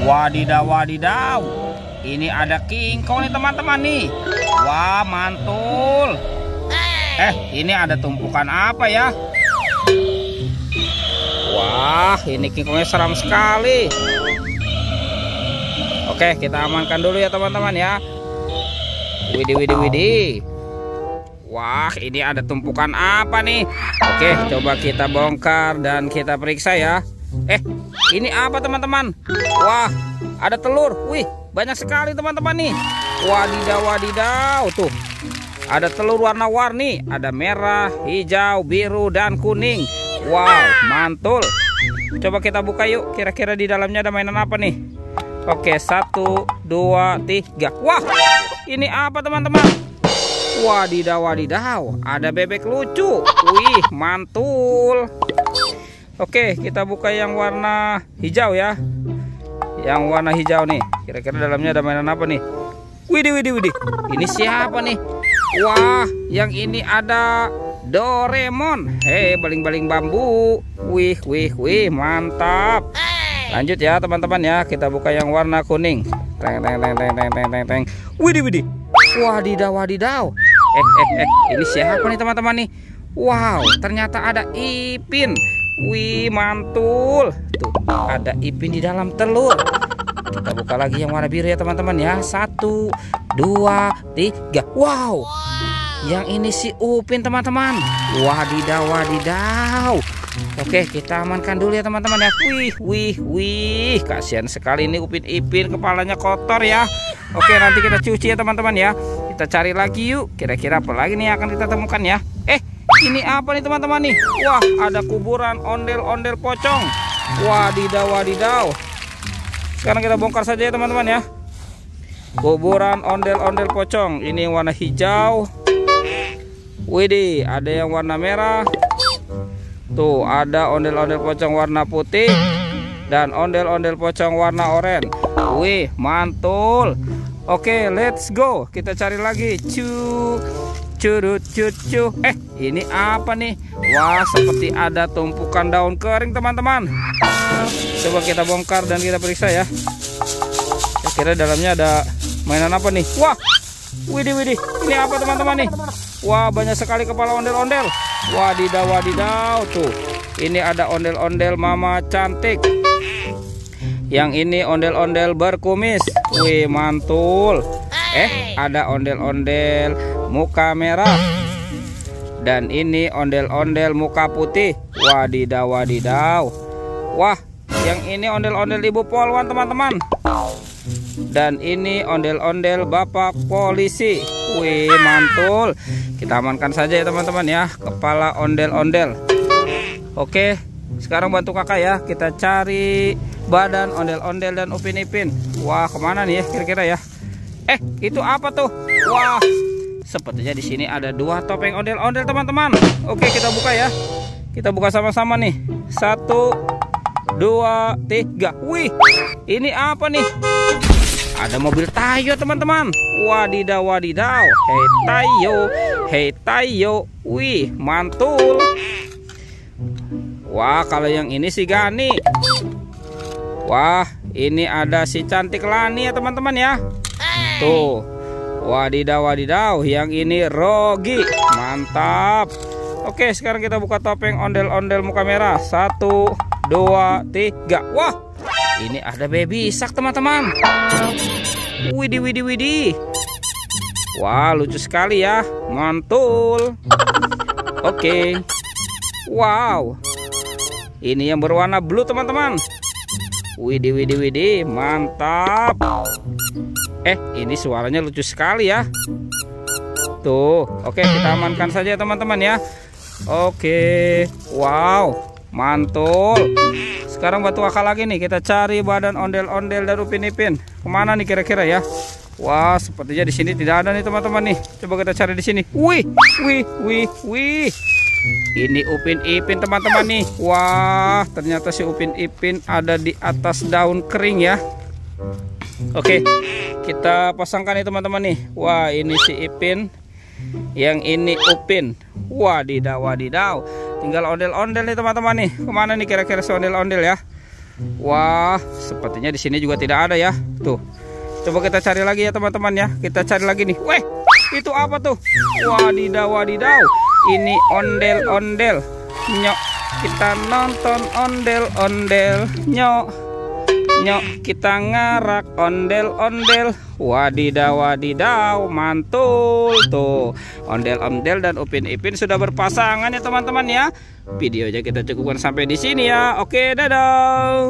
Wadidaw, wadidaw. Ini ada kingkong nih teman-teman nih. Wah, mantul. Ini ada tumpukan apa ya? Wah, ini kingkongnya seram sekali. Oke, kita amankan dulu ya teman-teman ya. Widih, widih, widih. Wah, ini ada tumpukan apa nih? Oke, coba kita bongkar dan kita periksa ya. Ini apa teman-teman? Wah, ada telur. Wih, banyak sekali teman-teman nih. Wadidaw, wadidaw. Tuh, ada telur warna-warni. Ada merah, hijau, biru, dan kuning. Wow, mantul. Coba kita buka yuk. Kira-kira di dalamnya ada mainan apa nih? Oke, 1, 2, 3. Wah, ini apa teman-teman? Wadidaw, wadidaw. Ada bebek lucu. Wih, mantul. Oke, kita buka yang warna hijau ya. Yang warna hijau nih. Kira-kira dalamnya ada mainan apa nih? Widih, widih, widih. Ini siapa nih? Wah, yang ini ada Doraemon. Baling-baling bambu. Wih, wih, wih, mantap. Lanjut ya teman-teman ya. Kita buka yang warna kuning. Teng, teng, teng, teng, teng, teng, teng. Widih, widih. Wadidaw, wadidaw. Ini siapa nih teman-teman nih? Wow, ternyata ada Ipin. Wih, mantul. Tuh, ada Ipin di dalam telur. Kita buka lagi yang warna biru ya teman-teman ya. 1, 2, 3. Wow, yang ini si Upin teman-teman. Wadidaw, wadidaw. Oke, kita amankan dulu ya teman-teman ya. Wih, wih, wih. Kasihan sekali ini Upin Ipin, kepalanya kotor ya. Oke, nanti kita cuci ya teman-teman ya. Kita cari lagi yuk. Kira-kira apa lagi nih yang akan kita temukan ya? Ini apa nih teman-teman nih? Wah, ada kuburan ondel-ondel pocong. Wadidaw, wadidaw. Sekarang kita bongkar saja ya teman-teman ya. Kuburan ondel-ondel pocong. Ini warna hijau. Widih, ada yang warna merah. Tuh, ada ondel-ondel pocong warna putih dan ondel-ondel pocong warna oranye. Wih, mantul. Oke, let's go. Kita cari lagi. Curut cucu. Ini apa nih? Wah, seperti ada tumpukan daun kering teman-teman. Coba kita bongkar dan kita periksa ya. Kira-kira dalamnya ada mainan apa nih? Wah, widih, widih. Ini apa teman-teman nih? Wah, banyak sekali kepala ondel-ondel. Wadidaw, wadidaw. Tuh, ini ada ondel-ondel mama cantik. Yang ini ondel-ondel berkumis. Wih, mantul. Ada ondel-ondel muka merah. Dan ini ondel-ondel muka putih. Wadidaw, wadidaw. Wah, yang ini ondel-ondel ibu polwan teman-teman. Dan ini ondel-ondel bapak polisi. Wih, mantul. Kita amankan saja ya teman-teman ya. Kepala ondel-ondel. Oke, sekarang bantu kakak ya. Kita cari badan ondel-ondel dan Upin Ipin. Wah, kemana nih ya kira-kira ya? Itu apa tuh? Wah, sepertinya di sini ada 2 topeng ondel-ondel teman-teman. Oke, kita buka ya. Kita buka sama-sama nih. 1, 2, 3. Wih, ini apa nih? Ada mobil Tayo teman-teman. Wadidaw, wadidaw. Hei Tayo, hei Tayo. Wih, mantul. Wah, kalau yang ini si Gani. Wah, ini ada si cantik Lani ya teman-teman ya. Tuh, wadidaw, wadidaw. Yang ini Rogi. Mantap. Oke, sekarang kita buka topeng ondel-ondel muka merah. 1, 2, 3. Wah, ini ada baby shark teman-teman. Widih, widih, widih. Wah, lucu sekali ya. Mantul. Oke. Wow, ini yang berwarna blue teman-teman. Widih, widih, widih. Mantap. Ini suaranya lucu sekali ya. Tuh, oke, kita amankan saja teman-teman ya. Oke, wow, mantul. Sekarang batu akal lagi nih. Kita cari badan ondel-ondel dan Upin Ipin. Kemana nih kira-kira ya? Wah, sepertinya di sini tidak ada nih teman-teman nih. Coba kita cari di sini. Wih, wih, wih, wih. Ini Upin Ipin teman-teman nih. Wah, ternyata si Upin Ipin ada di atas daun kering ya. Oke, kita pasangkan nih teman-teman nih. Wah, ini si Ipin, yang ini Upin. Wadidaw, wadidaw. Tinggal ondel-ondel nih teman-teman nih. Kemana nih kira-kira si ondel-ondel ya? Wah, sepertinya di sini juga tidak ada ya. Tuh. Coba kita cari lagi ya teman-teman ya. Kita cari lagi nih. Weh, itu apa tuh? Wadidaw, wadidaw. Ini ondel-ondel. Nyok, kita nonton ondel-ondel. Nyok, nyok, kita ngarak ondel-ondel. Wadidaw, wadidaw, mantul tuh. Ondel-ondel dan Upin Ipin sudah berpasangan ya teman-teman ya. Videonya kita cukupkan sampai di sini ya. Oke, dadah.